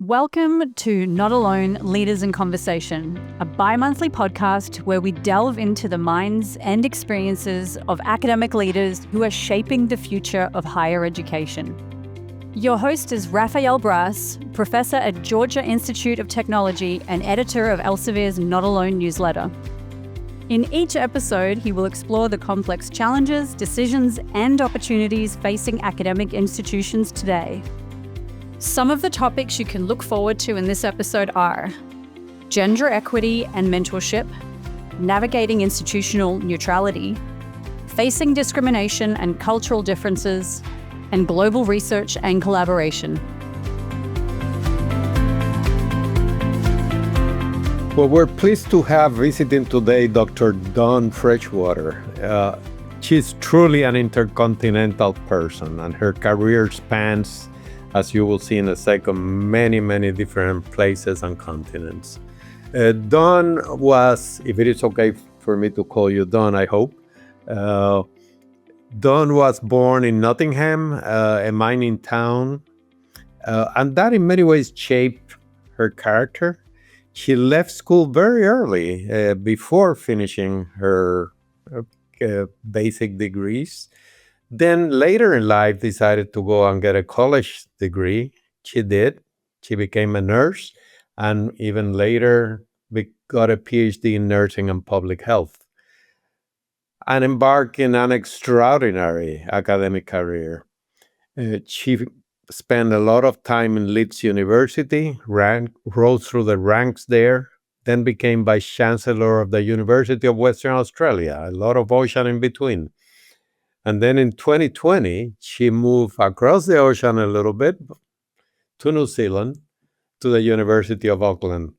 Welcome to Not Alone Leaders in Conversation, a bi-monthly podcast where we delve into the minds and experiences of academic leaders who are shaping the future of higher education. Your host is Rafael Bras, professor at Georgia Institute of Technology and editor of Elsevier's Not Alone newsletter. In each episode, he will explore the complex challenges, decisions, and opportunities facing academic institutions today. Some of the topics you can look forward to in this episode are gender equity and mentorship, navigating institutional neutrality, facing discrimination and cultural differences, and global research and collaboration. Well, we're pleased to have visiting today Dr. Dawn Freshwater. She's truly an intercontinental person, and her career spans, as you will see in a second, many different places and continents. Dawn was, if it is okay for me to call you Dawn, I hope. Dawn was born in Nottingham, a mining town, and that in many ways shaped her character. She left school very early, before finishing her basic degrees. Then later in life decided to go and get a college degree. She did. She became a nurse and even later got a PhD in nursing and public health and embarked in an extraordinary academic career. She spent a lot of time in Leeds University, rose through the ranks there, then became Vice-Chancellor of the University of Western Australia, a lot of ocean in between. And then in 2020, she moved across the ocean a little bit to New Zealand, to the University of Auckland.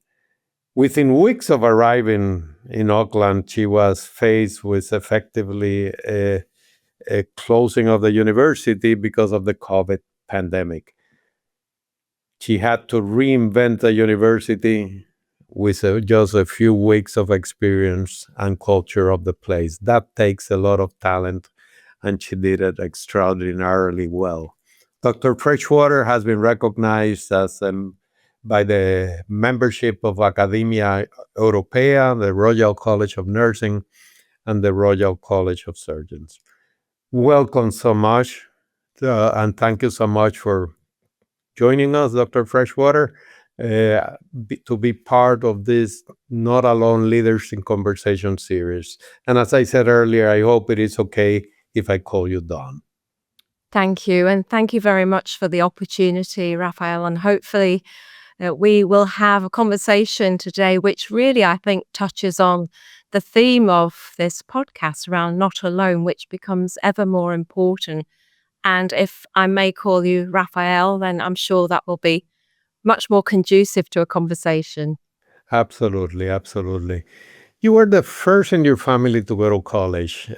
Within weeks of arriving in Auckland, she was faced with effectively a closing of the university because of the COVID pandemic. She had to reinvent the university with just a few weeks of experience and culture of the place. That takes a lot of talent, and she did it extraordinarily well. Dr. Freshwater has been recognized as by the membership of Academia Europea, the Royal College of Nursing, and the Royal College of Surgeons. Welcome so much, and thank you so much for joining us, Dr. Freshwater, to be part of this Not Alone Leaders in Conversation series. And as I said earlier, I hope it is okay if I call you Dawn. Thank you. And thank you very much for the opportunity, Rafael. And hopefully we will have a conversation today, which really, I think, touches on the theme of this podcast around not alone, which becomes ever more important. And if I may call you Rafael, then I'm sure that will be much more conducive to a conversation. Absolutely. You were the first in your family to go to college.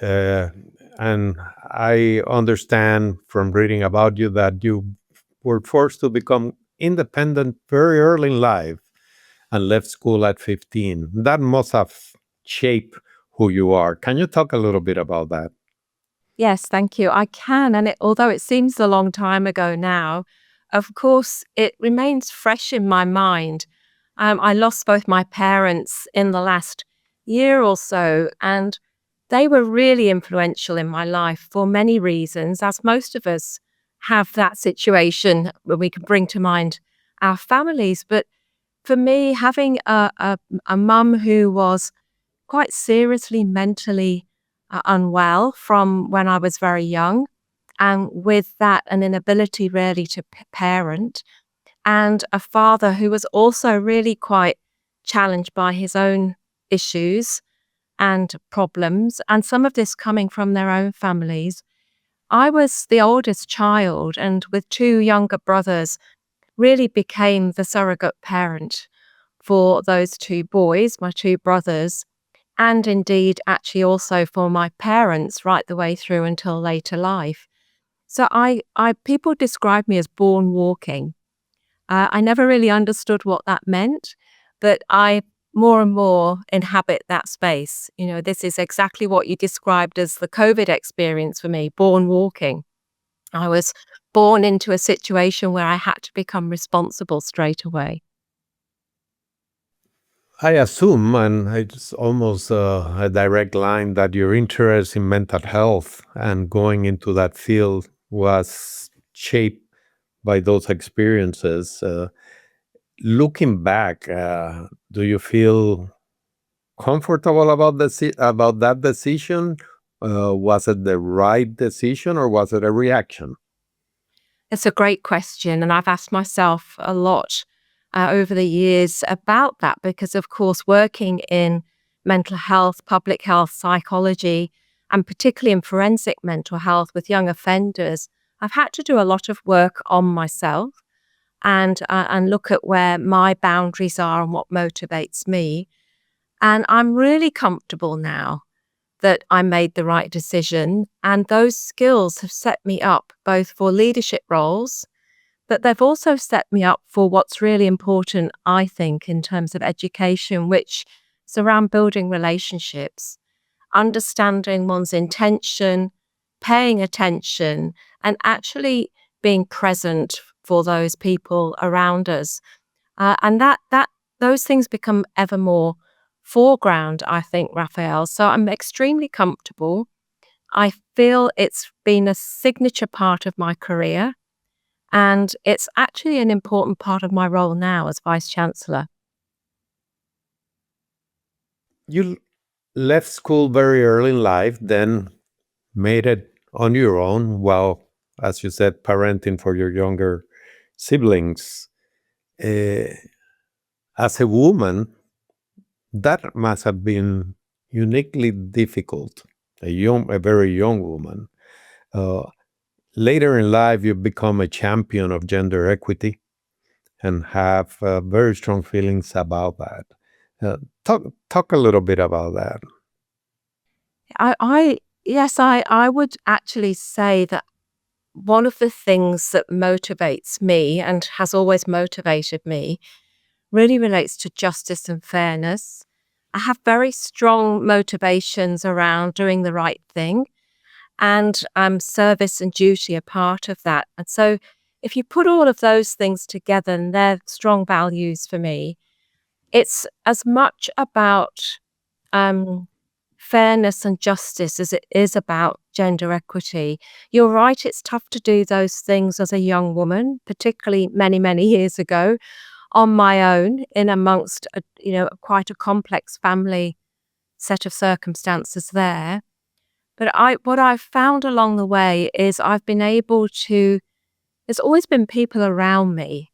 And I understand from reading about you that you were forced to become independent very early in life and left school at 15. That must have shaped who you are. Can you talk a little bit about that? Yes, thank you. I can. And although it seems a long time ago now, of course, it remains fresh in my mind. I lost both my parents in the last year or so, and they were really influential in my life for many reasons, as most of us have that situation where we can bring to mind our families. But for me, having a mum who was quite seriously mentally unwell from when I was very young, and with that, an inability really to parent, and a father who was also really quite challenged by his own issues and problems, and some of this coming from their own families. I was the oldest child, and with two younger brothers, really became the surrogate parent for those two boys, my two brothers, and indeed actually also for my parents right the way through until later life. So people describe me as born walking. I never really understood what that meant, but I more and more inhabit that space. You know, this is exactly what you described as the COVID experience for me, born walking. I was born into a situation where I had to become responsible straight away. I assume, and it's almost a direct line, that your interest in mental health and going into that field was shaped by those experiences. Looking back, do you feel comfortable about about that decision? Was it the right decision, or was it a reaction? It's a great question, and I've asked myself a lot over the years about that because, of course, working in mental health, public health, psychology, and particularly in forensic mental health with young offenders, I've had to do a lot of work on myself and look at where my boundaries are and what motivates me. And I'm really comfortable now that I made the right decision. And those skills have set me up both for leadership roles, but they've also set me up for what's really important, I think, in terms of education, which is around building relationships, understanding one's intention, paying attention, and actually being present for those people around us. And those things become ever more foreground, I think, Raphael. So I'm extremely comfortable. I feel it's been a signature part of my career, and it's actually an important part of my role now as Vice-Chancellor. You left school very early in life, then made it on your own while, as you said, parenting for your younger siblings. As a woman, that must have been uniquely difficult. A very young woman. Uh, Later in life, you become a champion of gender equity and have very strong feelings about that. Talk a little bit about that. I would actually say that one of the things that motivates me and has always motivated me really relates to justice and fairness. I have very strong motivations around doing the right thing, and service and duty are part of that. And so if you put all of those things together, and they're strong values for me, it's as much about fairness and justice as it is about gender equity. You're right, it's tough to do those things as a young woman, particularly many, many years ago, on my own in amongst quite a complex family set of circumstances there. But what I've found along the way is there's always been people around me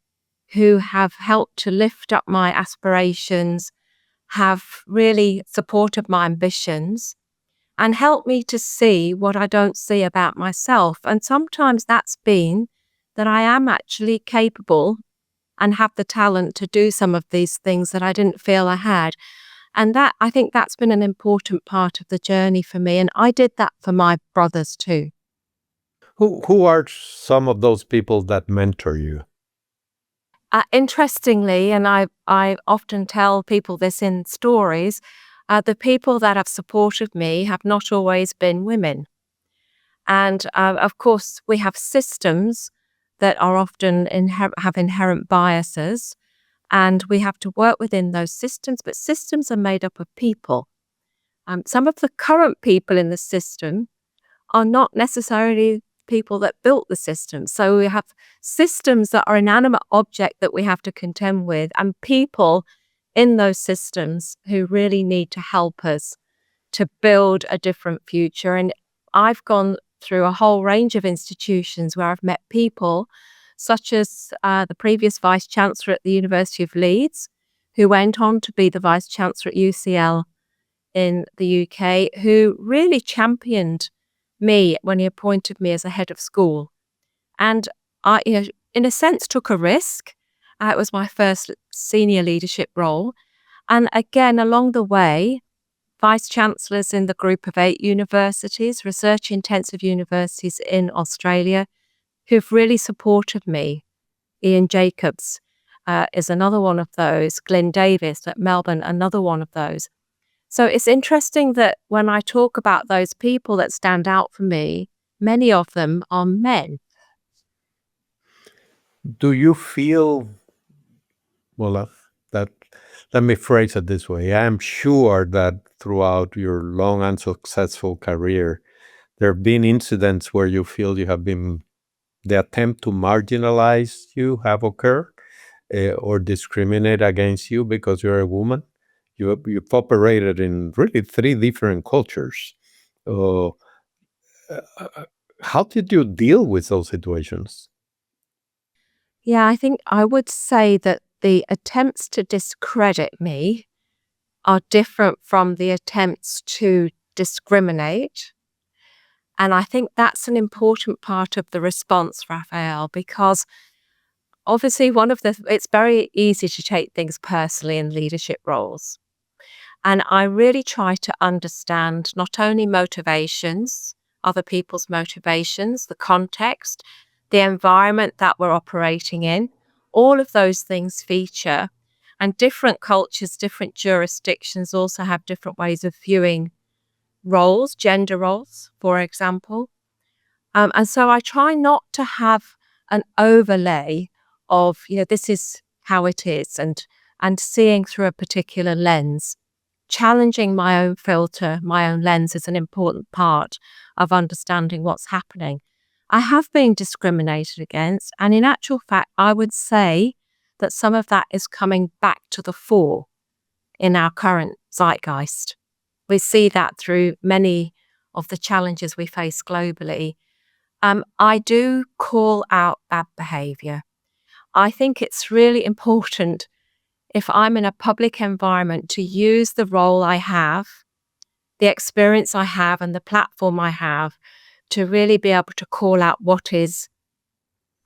who have helped to lift up my aspirations, have really supported my ambitions, and helped me to see what I don't see about myself. And sometimes that's been that I am actually capable and have the talent to do some of these things that I didn't feel I had. And I think that's been an important part of the journey for me. And I did that for my brothers too. Who are some of those people that mentor you? Interestingly, and I often tell people this in stories, the people that have supported me have not always been women. And of course, we have systems that are often have inherent biases, and we have to work within those systems, but systems are made up of people. Some of the current people in the system are not necessarily people that built the system. So we have systems that are inanimate object that we have to contend with, and people in those systems who really need to help us to build a different future. And I've gone through a whole range of institutions where I've met people such as the previous Vice-Chancellor at the University of Leeds, who went on to be the Vice-Chancellor at UCL in the UK, who really championed me when he appointed me as a head of school. And I, in a sense, took a risk. It was my first senior leadership role. And again, along the way, Vice-Chancellors in the group of 8 universities, research-intensive universities in Australia, who've really supported me. Ian Jacobs is another one of those. Glyn Davis at Melbourne, another one of those. So it's interesting that when I talk about those people that stand out for me, many of them are men. Do you feel, well, that let me phrase it this way. I'm sure that throughout your long and successful career, there have been incidents where you feel you have been, the attempt to marginalize you have occurred, or discriminate against you because you're a woman. You've operated in really three different cultures. Uh, how did you deal with those situations? Yeah, I think I would say that the attempts to discredit me are different from the attempts to discriminate. And I think that's an important part of the response, Raphael, because obviously it's very easy to take things personally in leadership roles. And I really try to understand not only motivations, other people's motivations, the context, the environment that we're operating in, all of those things feature. And different cultures, different jurisdictions also have different ways of viewing roles, gender roles, for example. And so I try not to have an overlay of, this is how it is, and seeing through a particular lens. Challenging my own filter, my own lens is an important part of understanding what's happening. I have been discriminated against, and in actual fact, I would say that some of that is coming back to the fore in our current zeitgeist. We see that through many of the challenges we face globally. I do call out bad behaviour. I think it's really important, if I'm in a public environment, to use the role I have, the experience I have, and the platform I have to really be able to call out what is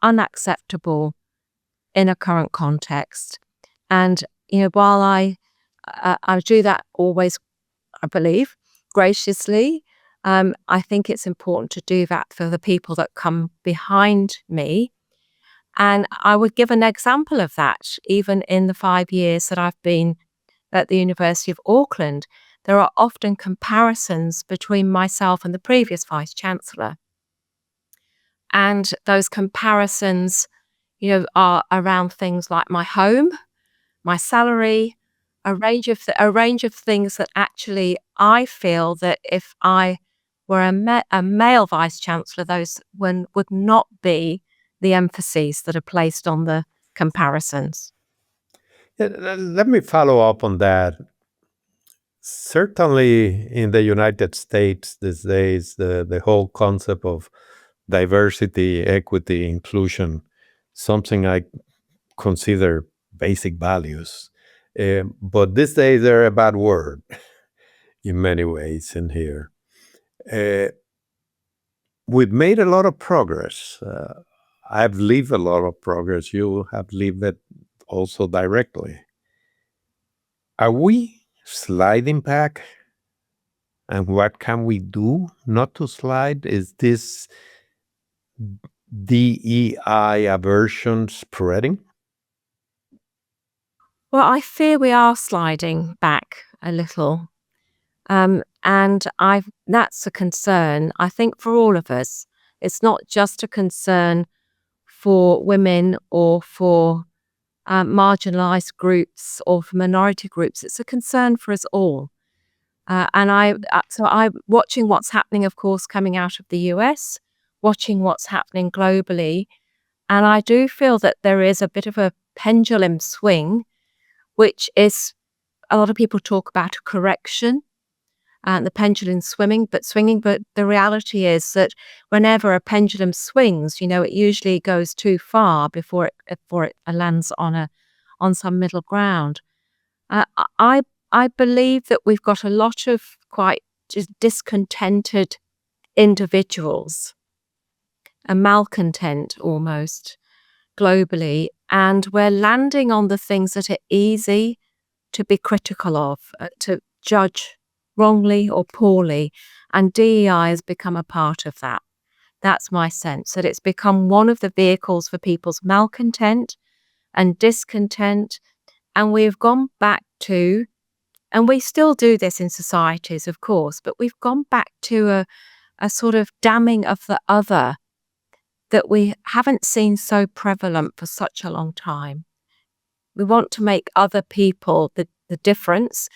unacceptable in a current context. And, while I do that always, I believe, graciously, I think it's important to do that for the people that come behind me. And I would give an example of that. Even in the 5 years that I've been at the University of Auckland, there are often comparisons between myself and the previous Vice-Chancellor. And those comparisons, are around things like my home, my salary, a range of things that actually I feel that if I were a male Vice-Chancellor, those would not be the emphases that are placed on the comparisons. Yeah, let me follow up on that. Certainly in the United States these days, the whole concept of diversity, equity, inclusion, something I consider basic values. But these days they're a bad word in many ways in here. We've made a lot of progress. I've lived a lot of progress. You have lived it also directly. Are we sliding back? And what can we do not to slide? Is this DEI aversion spreading? Well, I fear we are sliding back a little. And that's a concern, I think, for all of us. It's not just a concern for women or for marginalized groups or for minority groups. It's a concern for us all. And I'm watching what's happening, of course, coming out of the US, watching what's happening globally. And I do feel that there is a bit of a pendulum swing, which is, a lot of people talk about a correction and the pendulum swinging. But the reality is that whenever a pendulum swings, it usually goes too far before it lands on some middle ground. I believe that we've got a lot of quite just discontented individuals, a malcontent almost globally, and we're landing on the things that are easy to be critical of, to judge wrongly or poorly, and DEI has become a part of that. That's my sense, that it's become one of the vehicles for people's malcontent and discontent, and we've gone back to, and we still do this in societies, of course, but we've gone back to a sort of damning of the other that we haven't seen so prevalent for such a long time. We want to make other people, the difference,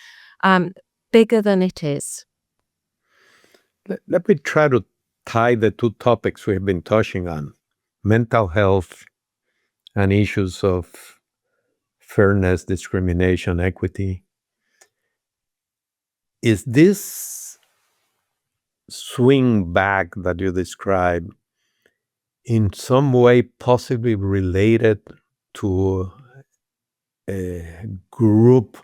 bigger than it is. Let me try to tie the two topics we've been touching on, mental health and issues of fairness, discrimination, equity. Is this swing back that you describe in some way possibly related to a group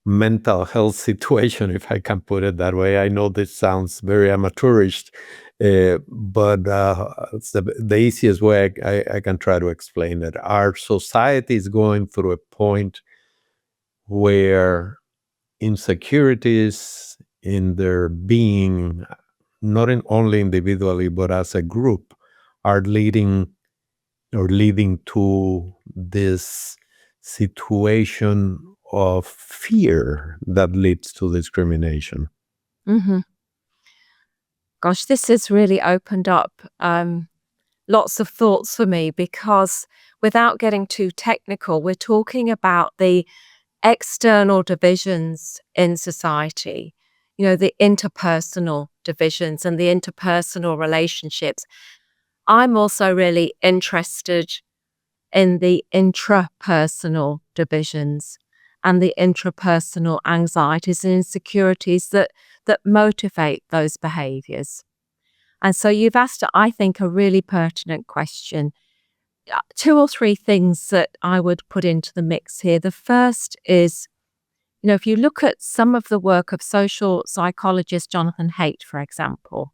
mental health situation, if I can put it that way? I know this sounds very amateurish, but it's the easiest way I can try to explain it. Our society is going through a point where insecurities in their being, not only individually, but as a group, are leading to this situation of fear that leads to discrimination. Mm-hmm. Gosh, this has really opened up lots of thoughts for me, because without getting too technical, we're talking about the external divisions in society, the interpersonal divisions and the interpersonal relationships. I'm also really interested in the intrapersonal divisions and the intrapersonal anxieties and insecurities that motivate those behaviors. And so you've asked, I think, a really pertinent question. 2 or 3 things that I would put into the mix here. The first is, if you look at some of the work of social psychologist Jonathan Haidt, for example,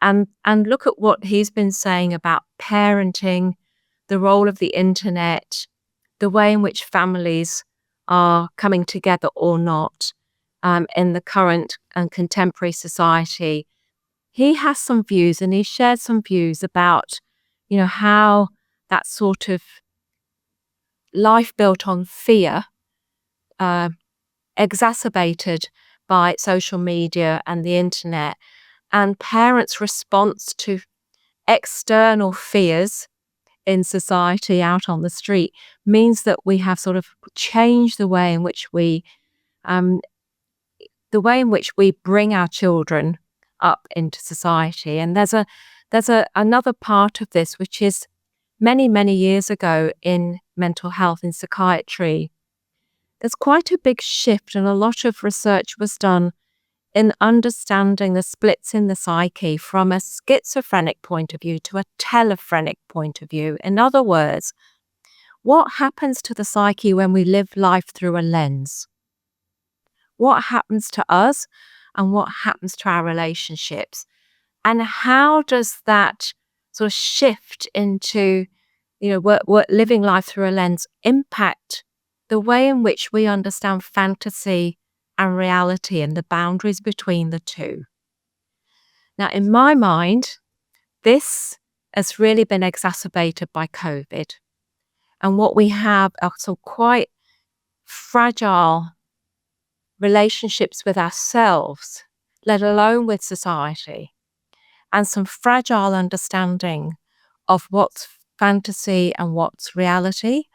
and look at what he's been saying about parenting, the role of the internet, the way in which families are coming together or not in the current and contemporary society. He has some views, and he shared some views about, how that sort of life built on fear, exacerbated by social media and the internet, and parents' response to external fears in society out on the street, means that we have sort of changed the way in which we bring our children up into society. And there's another part of this, which is many, many years ago in mental health, in psychiatry, there's quite a big shift, and a lot of research was done in understanding the splits in the psyche from a schizophrenic point of view to a telephrenic point of view. In other words, what happens to the psyche when we live life through a lens? What happens to us and what happens to our relationships? And how does that sort of shift into, living life through a lens impact the way in which we understand fantasy and reality and the boundaries between the two? Now, in my mind, this has really been exacerbated by COVID. And what we have are some quite fragile relationships with ourselves, let alone with society, and some fragile understanding of what's fantasy and what's reality,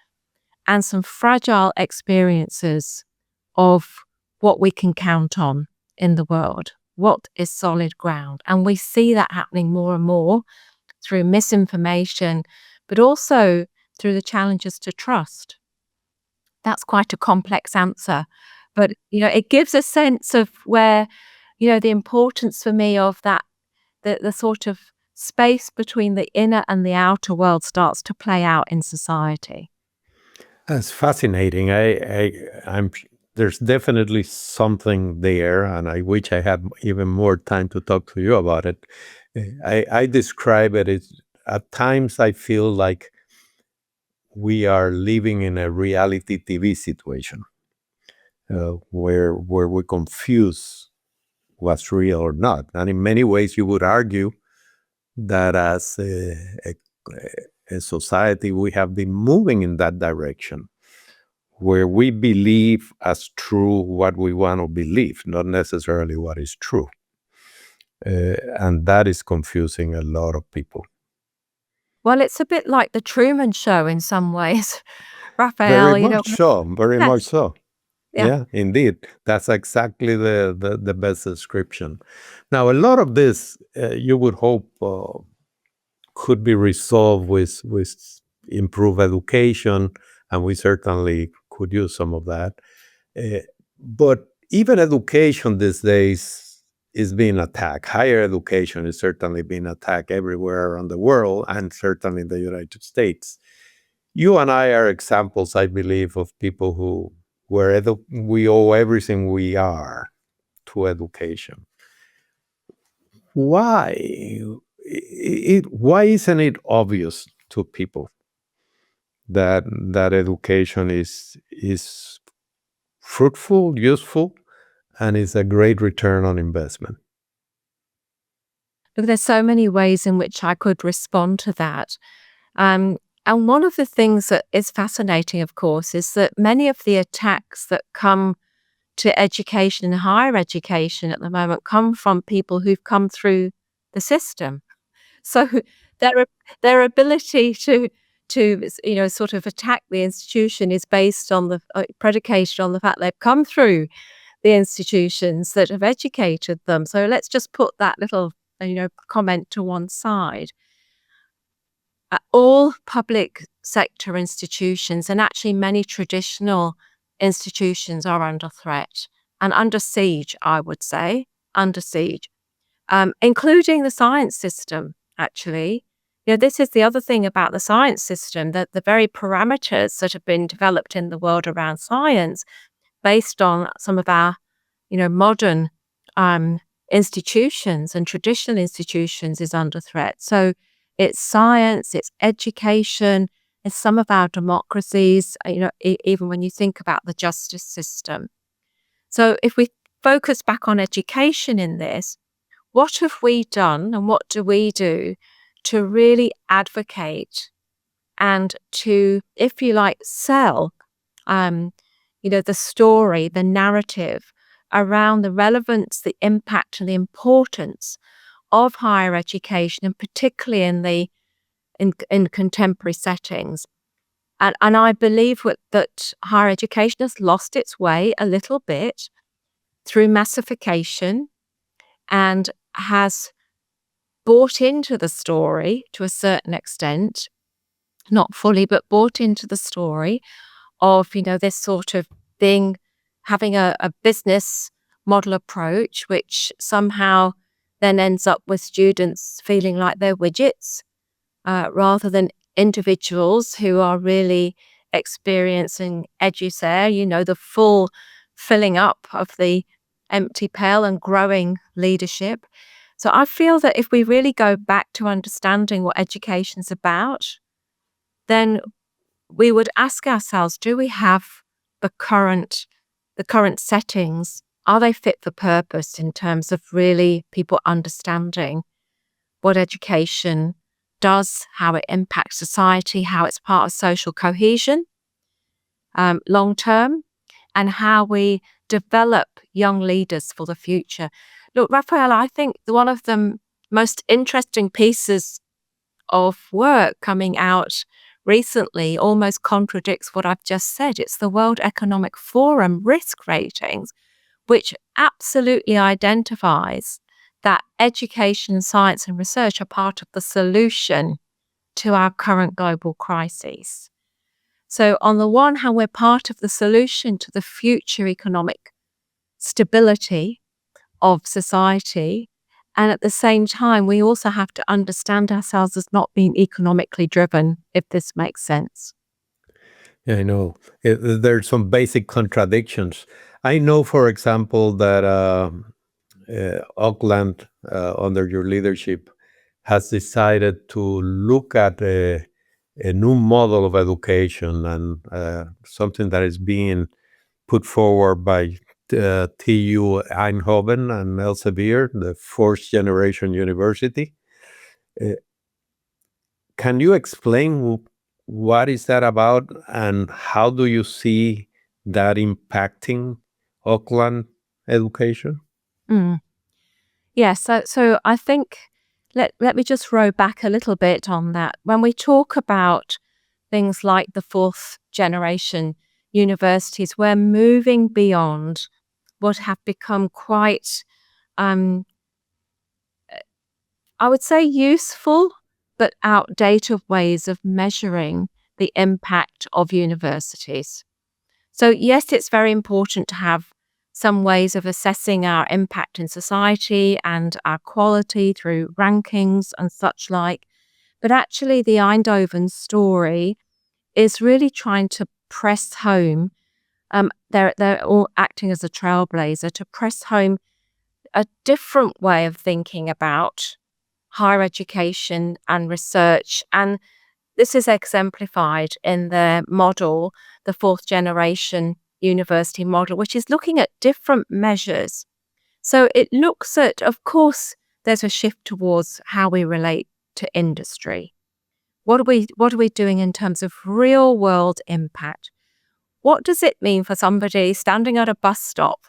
and some fragile experiences of what we can count on in the world, what is solid ground. And we see that happening more and more through misinformation, but also through the challenges to trust. That's quite a complex answer, but it gives a sense of where the importance for me of that, the sort of space between the inner and the outer world starts to play out in society. That's fascinating. I'm there's definitely something there, and I wish I had even more time to talk to you about it. I describe it as, at times I feel like we are living in a reality TV situation where we confuse what's real or not. And in many ways, you would argue that as a society, we have been moving in that direction, where we believe as true what we want to believe, not necessarily what is true. And that is confusing a lot of people. Well, it's a bit like the Truman Show in some ways, Very Raphael. much so. Very much Yes, so. yeah. Yeah, indeed. That's exactly the best description. Now, a lot of this, you would hope, could be resolved with improved education, and we certainly could use some of that. Uh, but even education these days is being attacked. Higher education is certainly being attacked everywhere around the world, and certainly in the United States. You and I are examples, I believe, of people where we owe everything we are to education. Why? Why isn't it obvious to people that education is fruitful, useful, and is a great return on investment? Look, there's so many ways in which I could respond to that. And one of the things that is fascinating, of course, is that many of the attacks that come to education and higher education at the moment come from people who've come through the system. So their their ability to sort of attack the institution is based on the predicated on the fact they've come through the institutions that have educated them. So let's just put that little comment to one side. All public sector institutions and actually many traditional institutions are under threat and under siege, I would say, under siege, including the science system, actually. This is the other thing about the science system, that the very parameters that have been developed in the world around science based on some of our, modern institutions and traditional institutions is under threat. So it's science, it's education, it's some of our democracies, even when you think about the justice system. So if we focus back on education in this, what have we done and what do we do to really advocate and to, if you like, sell, the story, the narrative around the relevance, the impact and the importance of higher education, and particularly in contemporary settings. And I believe that higher education has lost its way a little bit through massification and has bought into the story to a certain extent, not fully, but bought into the story of, this sort of having a business model approach, which somehow then ends up with students feeling like they're widgets rather than individuals who are really experiencing EduSare, the full filling up of the empty pail and growing leadership. So I feel that if we really go back to understanding what education's about, then we would ask ourselves, do we have the current settings? Are they fit for purpose in terms of really people understanding what education does, how it impacts society, how it's part of social cohesion long term, and how we develop young leaders for the future? Look, Rafael, I think one of the most interesting pieces of work coming out recently almost contradicts what I've just said. It's the World Economic Forum risk ratings, which absolutely identifies that education, science, and research are part of the solution to our current global crises. So on the one hand, we're part of the solution to the future economic stability of society. And at the same time, we also have to understand ourselves as not being economically driven, if this makes sense. Yeah, I know. There's some basic contradictions. I know, for example, that Auckland, under your leadership, has decided to look at a new model of education, and something that is being put forward by TU Eindhoven and Elsevier, the fourth generation university. Uh, can you explain what is that about, and how do you see that impacting Auckland education? Mm. Yes, so I think let me just row back a little bit on that. When we talk about things like the fourth generation universities, we're moving beyond what have become quite, um, I would say, useful but outdated ways of measuring the impact of universities. So yes, it's very important to have some ways of assessing our impact in society and our quality through rankings and such like. But actually, the Eindhoven story is really trying to press home. They're all acting as a trailblazer to press home a different way of thinking about higher education and research. And this is exemplified in their model, the fourth generation university model, which is looking at different measures. So it looks at, of course, there's a shift towards how we relate to industry. What are we doing in terms of real world impact? What does it mean for somebody standing at a bus stop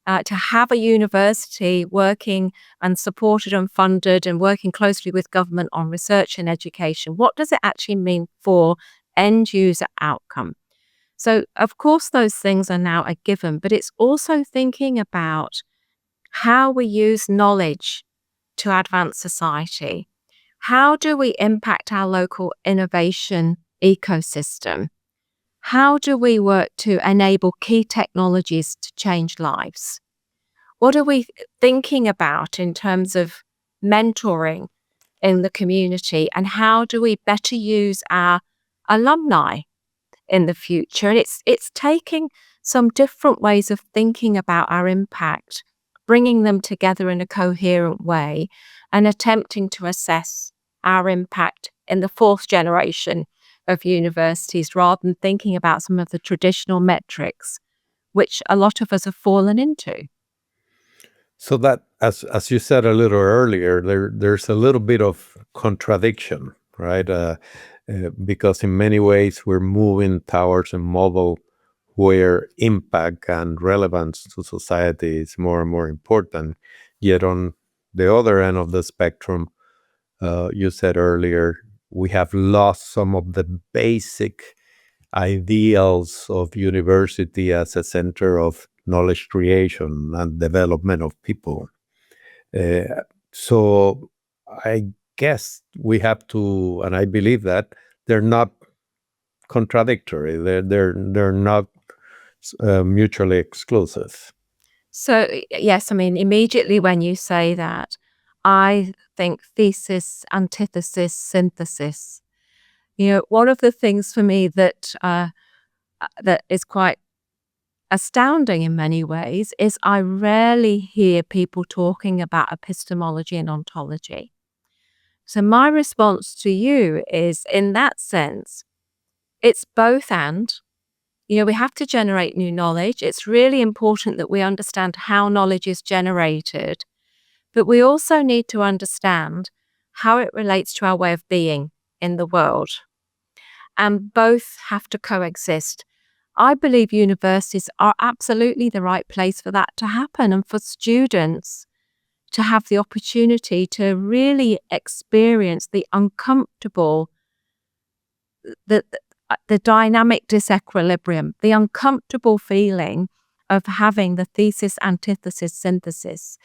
to have a university working and supported and funded and working closely with government on research and education? What does it actually mean for end user outcome? So, of course, those things are now a given, but it's also thinking about how we use knowledge to advance society. How do we impact our local innovation ecosystem? How do we work to enable key technologies to change lives? What are we thinking about in terms of mentoring in the community? And how do we better use our alumni in the future? And it's taking some different ways of thinking about our impact, bringing them together in a coherent way, and attempting to assess our impact in the fourth generation of universities rather than thinking about some of the traditional metrics, which a lot of us have fallen into. So that, as you said a little earlier, there's a little bit of contradiction, right? Because in many ways we're moving towards a model where impact and relevance to society is more and more important. Yet on the other end of the spectrum, you said earlier, we have lost some of the basic ideals of university as a center of knowledge creation and development of people. So I guess we have to, and I believe that they're not contradictory. They're not mutually exclusive. So, yes, I mean, immediately when you say that, I think thesis, antithesis, synthesis. One of the things for me that is quite astounding in many ways is I rarely hear people talking about epistemology and ontology. So my response to you is, in that sense, it's both and. We have to generate new knowledge. It's really important that we understand how knowledge is generated, but we also need to understand how it relates to our way of being in the world. And both have to coexist. I believe universities are absolutely the right place for that to happen and for students to have the opportunity to really experience the uncomfortable, the dynamic disequilibrium, the uncomfortable feeling of having the thesis, antithesis, synthesis,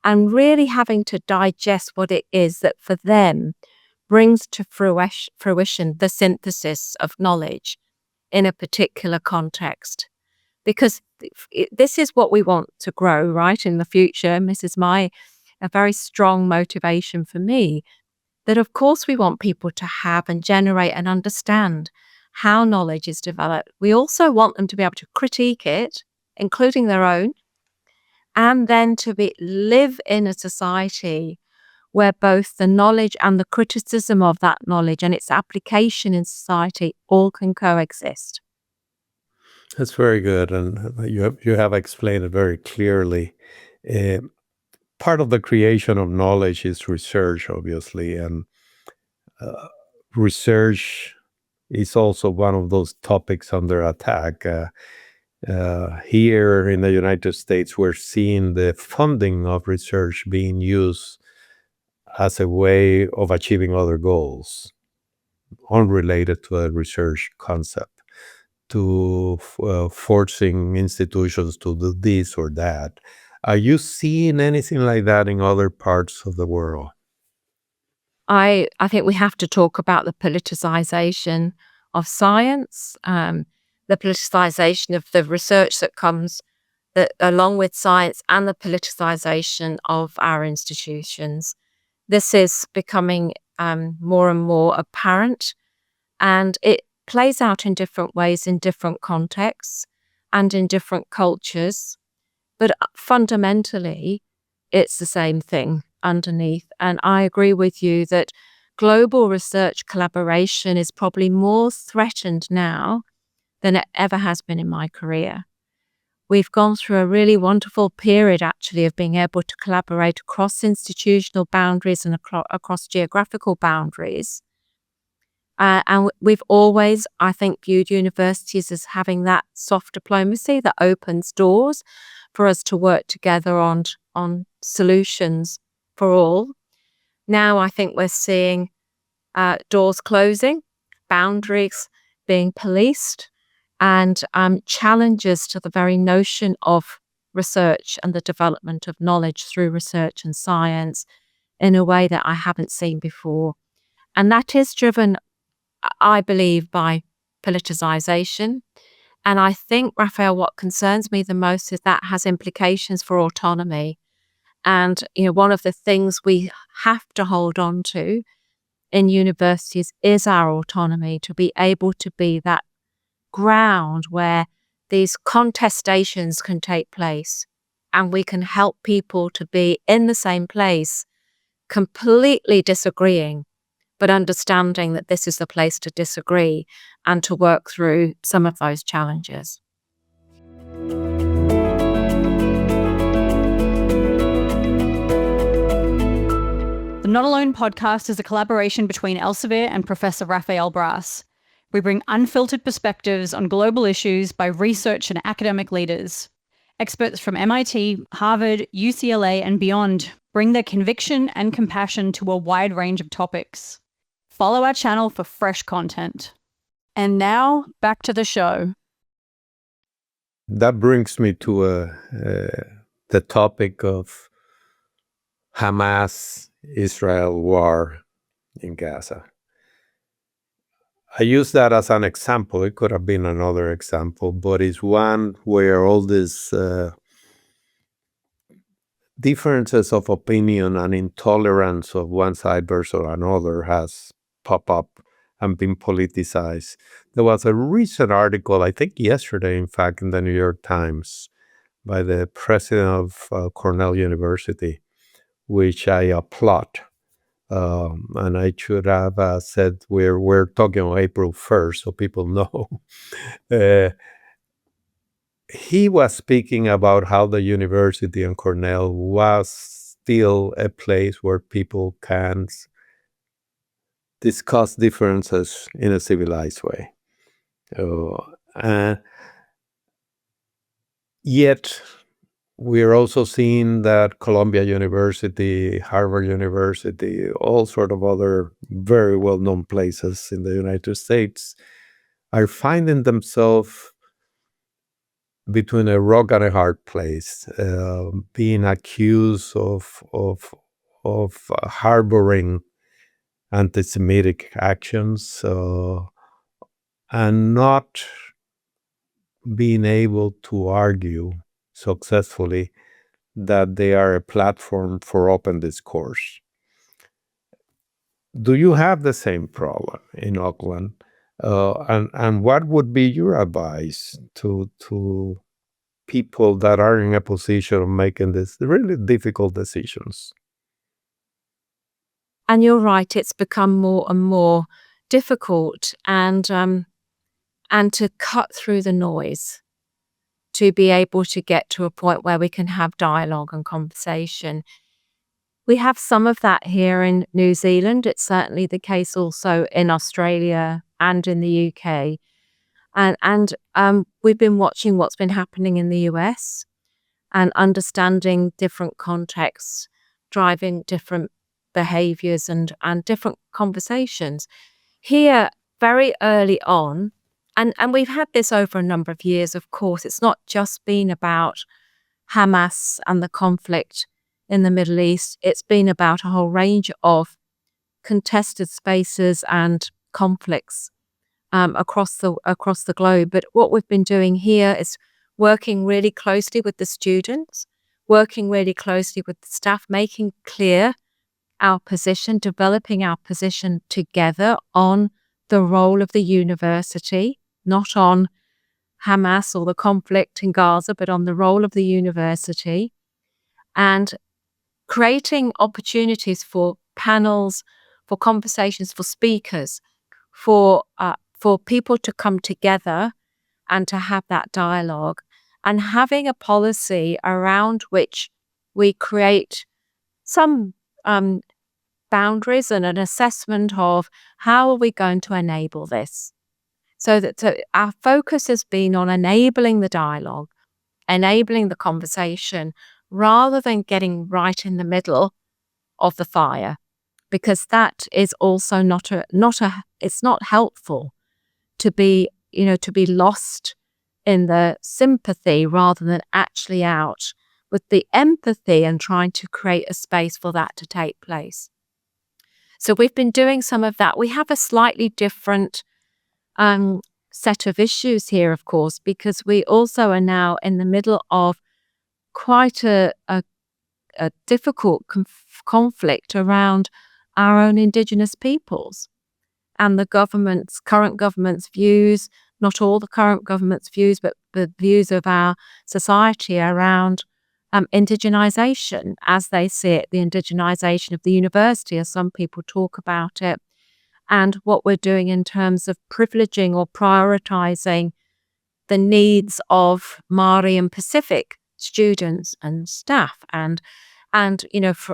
and really having to digest what it is that for them brings to fruition the synthesis of knowledge in a particular context. Because this is what we want to grow, right, in the future. And this is a very strong motivation for me, that of course we want people to have and generate and understand how knowledge is developed. We also want them to be able to critique it, including their own, and then to live in a society where both the knowledge and the criticism of that knowledge and its application in society all can coexist. That's very good, and you have explained it very clearly. Uh, Part of the creation of knowledge is research, obviously, and research is also one of those topics under attack. Here in the United States, we're seeing the funding of research being used as a way of achieving other goals unrelated to a research concept, to forcing institutions to do this or that. Are you seeing anything like that in other parts of the world? I think we have to talk about the politicization of science, the politicization of the research that comes along with science, and the politicization of our institutions. This is becoming more and more apparent, and it plays out in different ways in different contexts and in different cultures. But fundamentally, it's the same thing underneath. And I agree with you that global research collaboration is probably more threatened now than it ever has been in my career. We've gone through a really wonderful period, actually, of being able to collaborate across institutional boundaries and across geographical boundaries. And we've always, I think, viewed universities as having that soft diplomacy that opens doors for us to work together on solutions for all. Now I think we're seeing doors closing, boundaries being policed, and challenges to the very notion of research and the development of knowledge through research and science in a way that I haven't seen before. And that is driven, I believe, by politicization. And I think, Rafael, what concerns me the most is that has implications for autonomy. And, one of the things we have to hold on to in universities is our autonomy, to be able to be that ground where these contestations can take place and we can help people to be in the same place, completely disagreeing, but understanding that this is the place to disagree and to work through some of those challenges. The Not Alone podcast is a collaboration between Elsevier and Professor Rafael Bras. We bring unfiltered perspectives on global issues by research and academic leaders. Experts from MIT, Harvard, UCLA, and beyond bring their conviction and compassion to a wide range of topics. Follow our channel for fresh content. And now, back to the show. That brings me to the topic of Hamas-Israel war in Gaza. I use that as an example. It could have been another example, but it's one where all these differences of opinion and intolerance of one side versus another has popped up and been politicized. There was a recent article, I think yesterday, in fact, in the New York Times by the president of Cornell University, which I applaud. And I should have said we're talking on April 1st, so people know. He was speaking about how the university and Cornell was still a place where people can discuss differences in a civilized way. Yet, we're also seeing that Columbia University, Harvard University, all sort of other very well-known places in the United States are finding themselves between a rock and a hard place, being accused of harboring anti-Semitic actions and not being able to argue successfully that they are a platform for open discourse. Do you have the same problem in Auckland? And what would be your advice to people that are in a position of making these really difficult decisions? And you're right, it's become more and more difficult and to cut through the noise, to be able to get to a point where we can have dialogue and conversation. We have some of that here in New Zealand. It's certainly the case also in Australia and in the UK. And we've been watching what's been happening in the US and understanding different contexts, driving different behaviors and different conversations. Here, very early on, and we've had this over a number of years, of course, it's not just been about Hamas and the conflict in the Middle East. It's been about a whole range of contested spaces and conflicts across the globe. But what we've been doing here is working really closely with the students, working really closely with the staff, making clear our position, developing our position together on the role of the university, not on Hamas or the conflict in Gaza, but on the role of the university, and creating opportunities for panels, for conversations, for speakers, for people to come together and to have that dialogue, and having a policy around which we create some boundaries and an assessment of how are we going to enable this. So our focus has been on enabling the dialogue, enabling the conversation, rather than getting right in the middle of the fire, because that is also it's not helpful to be lost in the sympathy rather than actually out with the empathy and trying to create a space for that to take place. So we've been doing some of that. We have a slightly different set of issues here, of course, because we also are now in the middle of quite a difficult conflict around our own Indigenous peoples and the current government's views, not all the current government's views, but the views of our society around indigenisation, as they see it, the indigenisation of the university, as some people talk about it, and what we're doing in terms of privileging or prioritising the needs of Māori and Pacific students and staff. And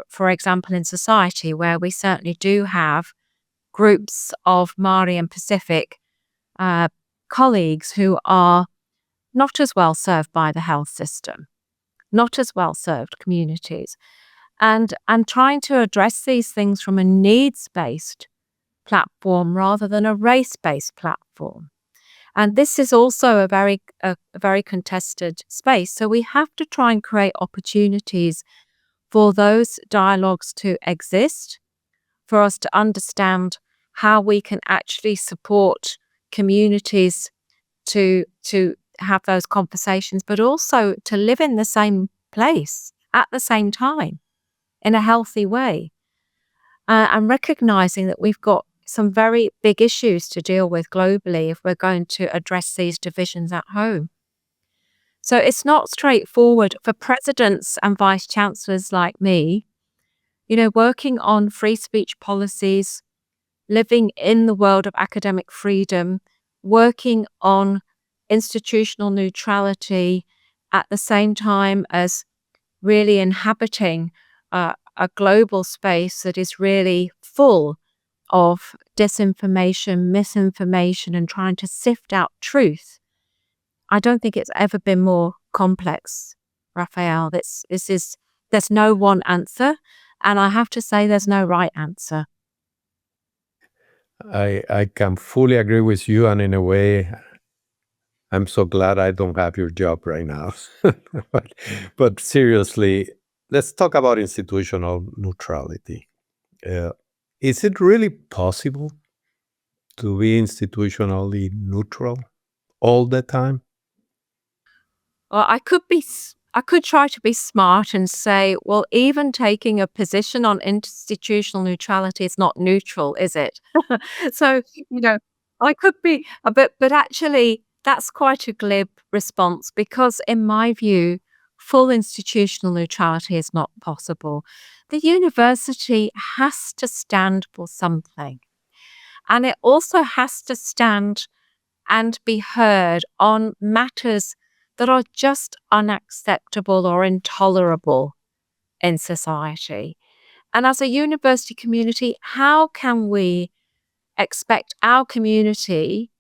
for example, in society, where we certainly do have groups of Māori and Pacific colleagues who are not as well served by the health system, not as well served communities, and trying to address these things from a needs-based platform rather than a race-based platform. And this is also a very contested space. So we have to try and create opportunities for those dialogues to exist, for us to understand how we can actually support communities to have those conversations, but also to live in the same place at the same time in a healthy way. And recognizing that we've got some very big issues to deal with globally if we're going to address these divisions at home. So it's not straightforward for presidents and vice-chancellors like me, working on free speech policies, living in the world of academic freedom, working on institutional neutrality at the same time as really inhabiting a global space that is really full of disinformation, misinformation, and trying to sift out truth. I don't think it's ever been more complex, Rafael. There's no one answer, and I have to say there's no right answer. I can fully agree with you, and in a way, I'm so glad I don't have your job right now. But seriously, let's talk about institutional neutrality. Is it really possible to be institutionally neutral all the time? Well, I could try to be smart and say, well, even taking a position on institutional neutrality is not neutral, is it? So, I could be a bit, but actually that's quite a glib response, because in my view, full institutional neutrality is not possible. The university has to stand for something, and it also has to stand and be heard on matters that are just unacceptable or intolerable in society. And as a university community, how can we expect our community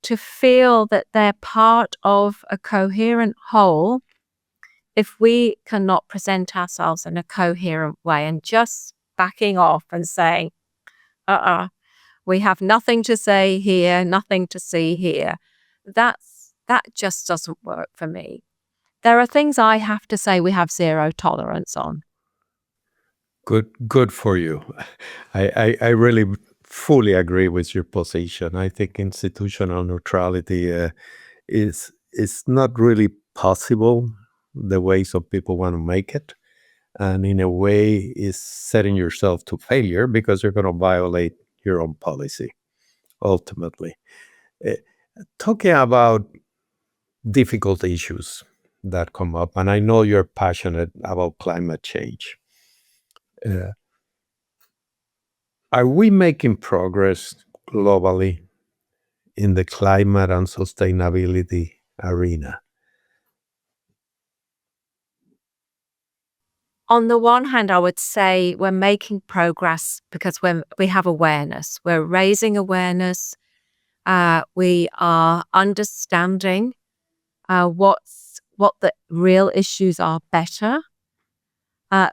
to feel that they're part of a coherent whole if we cannot present ourselves in a coherent way, and just backing off and saying, we have nothing to say here, nothing to see here. That just doesn't work for me. There are things I have to say we have zero tolerance on. Good for you. I really fully agree with your position. I think institutional neutrality is not really possible the way some people want to make it, and in a way is setting yourself to failure because you're going to violate your own policy ultimately. Uh, Talking about difficult issues that come up, and I know you're passionate about climate change. Uh, Are we making progress globally in the climate and sustainability arena? On the one hand, I would say we're making progress because we have awareness. We're raising awareness. We are understanding what the real issues are better. But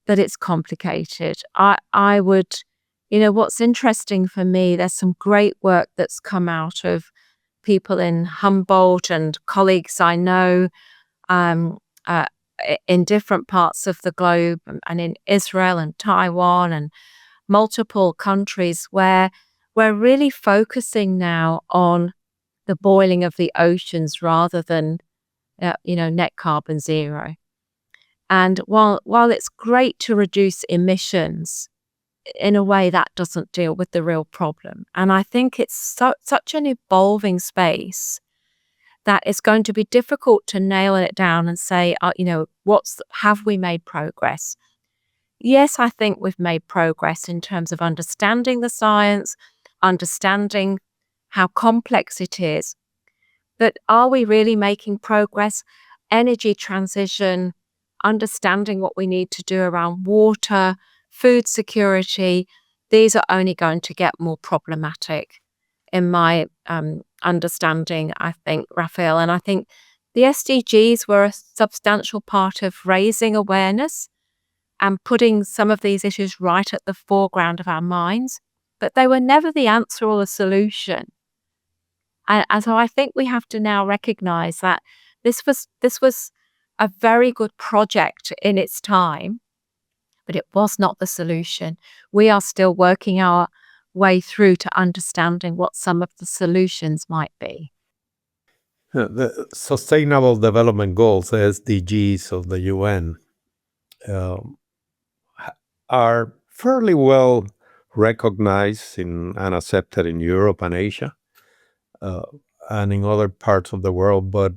it's complicated. I would, what's interesting for me, there's some great work that's come out of people in Humboldt and colleagues I know in different parts of the globe, and in Israel and Taiwan and multiple countries, where we're really focusing now on the boiling of the oceans rather than, net carbon zero. And while it's great to reduce emissions, in a way that doesn't deal with the real problem. And I think it's such an evolving space that it's going to be difficult to nail it down and say, have we made progress? Yes, I think we've made progress in terms of understanding the science, understanding how complex it is. But are we really making progress? Energy transition, understanding what we need to do around water, food security, these are only going to get more problematic in my understanding, I think, Rafael. And I think the SDGs were a substantial part of raising awareness and putting some of these issues right at the foreground of our minds, but they were never the answer or the solution. And so I think we have to now recognize that this was a very good project in its time, but it was not the solution. We are still working our way through to understanding what some of the solutions might be. The Sustainable Development Goals, the SDGs of the UN, are fairly well recognized and accepted in Europe and Asia and in other parts of the world. But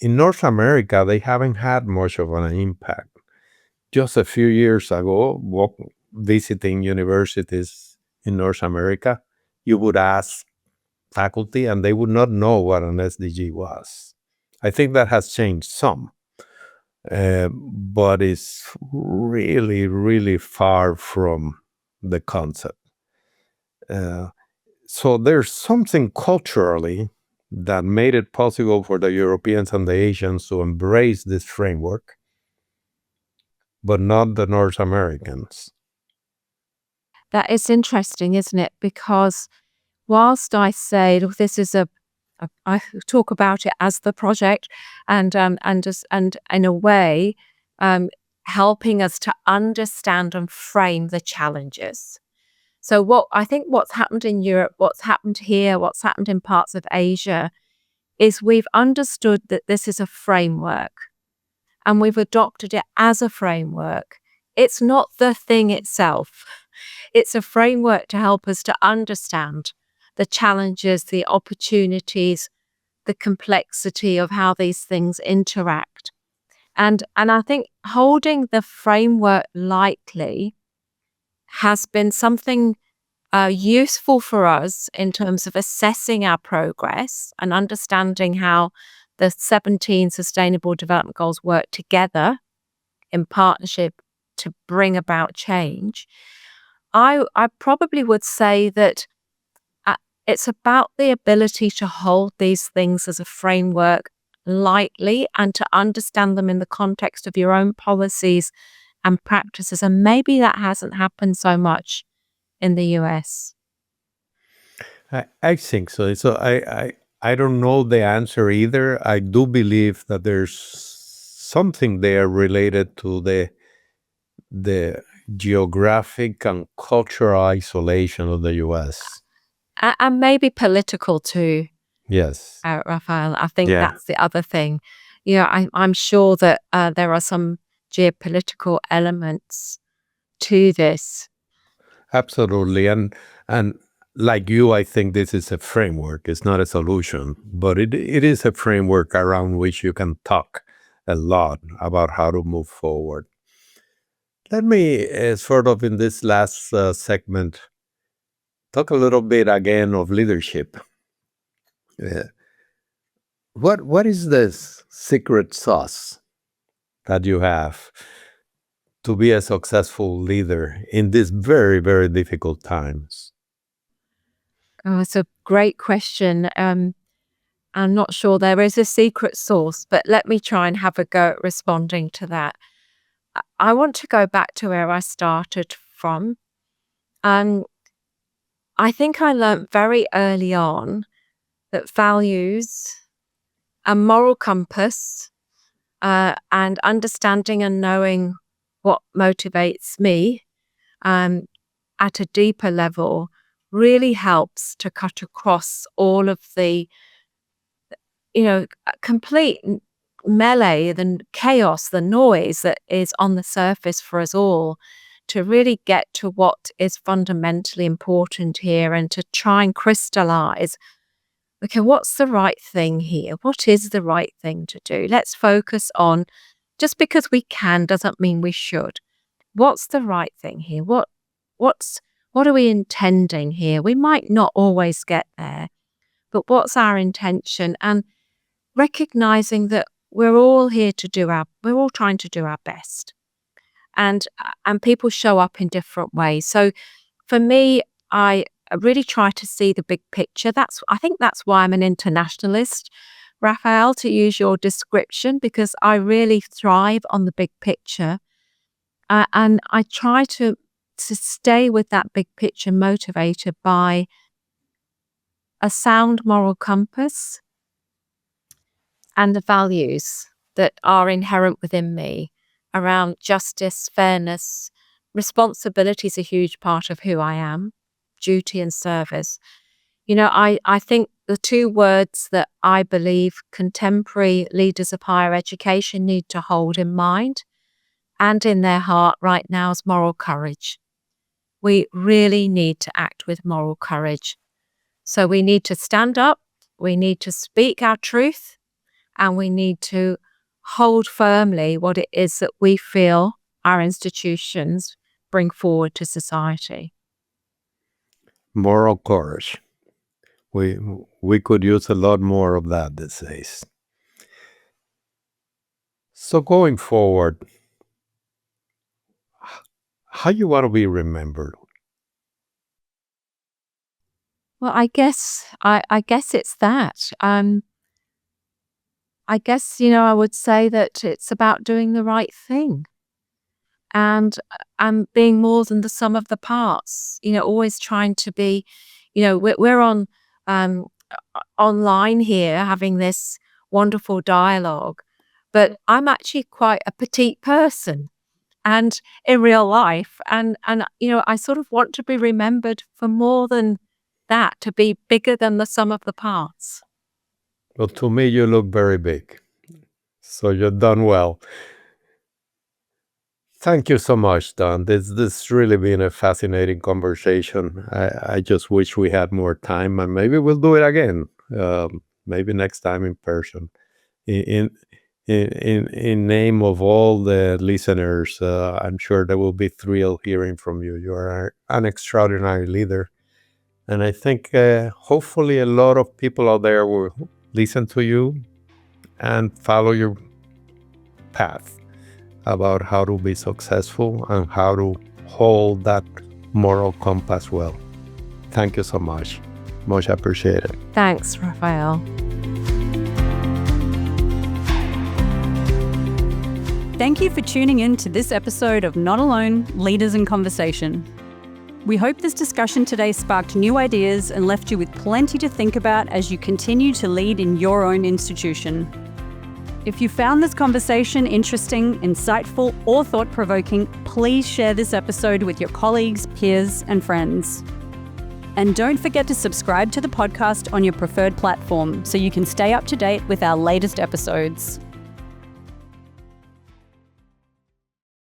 in North America, they haven't had much of an impact. Just a few years ago, visiting universities in North America, you would ask faculty and they would not know what an SDG was. I think that has changed some, but it's really, really far from the concept. So there's something culturally that made it possible for the Europeans and the Asians to embrace this framework, but not the North Americans. That is interesting, isn't it? Because whilst I say this is I talk about it as the project, and in a way, helping us to understand and frame the challenges. So what's happened in Europe, what's happened here, what's happened in parts of Asia, is we've understood that this is a framework, and we've adopted it as a framework. It's not the thing itself. It's a framework to help us to understand the challenges, the opportunities, the complexity of how these things interact. And I think holding the framework lightly has been something useful for us in terms of assessing our progress and understanding how the 17 Sustainable Development Goals work together in partnership to bring about change. I probably would say that it's about the ability to hold these things as a framework lightly and to understand them in the context of your own policies and practices. And maybe that hasn't happened so much in the US. I think so. So I don't know the answer either. I do believe that there's something there related to the geographic and cultural isolation of the U.S. And maybe political too, Yes. Rafael. I think Yeah. that's the other thing. I'm sure that there are some geopolitical elements to this. Absolutely. And like you, I think this is a framework. It's not a solution, but it is a framework around which you can talk a lot about how to move forward. Let me sort of in this last segment talk a little bit again of leadership. What is this secret sauce that you have to be a successful leader in these very, very difficult times? Oh, it's a great question. I'm not sure there is a secret sauce, but let me try and have a go at responding to that. I want to go back to where I started from. I think I learned very early on that values, a moral compass, and understanding and knowing what motivates me at a deeper level really helps to cut across all of the complete melee, the chaos, the noise that is on the surface for us all, to really get to what is fundamentally important here and to try and crystallize, okay, what's the right thing here? What is the right thing to do? Let's focus on, just because we can doesn't mean we should. What's the right thing here? What are we intending here? We might not always get there, but what's our intention? And recognizing that we're all trying to do our best. And people show up in different ways. So for me, I really try to see the big picture. I think that's why I'm an internationalist, Rafael, to use your description, because I really thrive on the big picture. And I try to stay with that big picture motivated by a sound moral compass and the values that are inherent within me around justice, fairness. Responsibility is a huge part of who I am, duty and service. I think the two words that I believe contemporary leaders of higher education need to hold in mind and in their heart right now is moral courage. We really need to act with moral courage. So we need to stand up, we need to speak our truth, and we need to hold firmly what it is that we feel our institutions bring forward to society. Moral courage. We could use a lot more of that these days. So going forward, how you want to be remembered? Well, I guess it's that. I guess, I would say that it's about doing the right thing and being more than the sum of the parts, always trying to be, we're on online here having this wonderful dialogue, but I'm actually quite a petite person and in real life. And I sort of want to be remembered for more than that, to be bigger than the sum of the parts. Well, to me, you look very big. So you've done well. Thank you so much, Dawn. This really been a fascinating conversation. I just wish we had more time, and maybe we'll do it again. Maybe next time in person. In name of all the listeners, I'm sure they will be thrilled hearing from you. You are an extraordinary leader, and I think hopefully a lot of people out there will listen to you and follow your path about how to be successful and how to hold that moral compass well. Thank you so much. Much appreciated. Thanks, Rafael. Thank you for tuning in to this episode of Not Alone, Leaders in Conversation. We hope this discussion today sparked new ideas and left you with plenty to think about as you continue to lead in your own institution. If you found this conversation interesting, insightful, or thought-provoking, please share this episode with your colleagues, peers, and friends. And don't forget to subscribe to the podcast on your preferred platform so you can stay up to date with our latest episodes.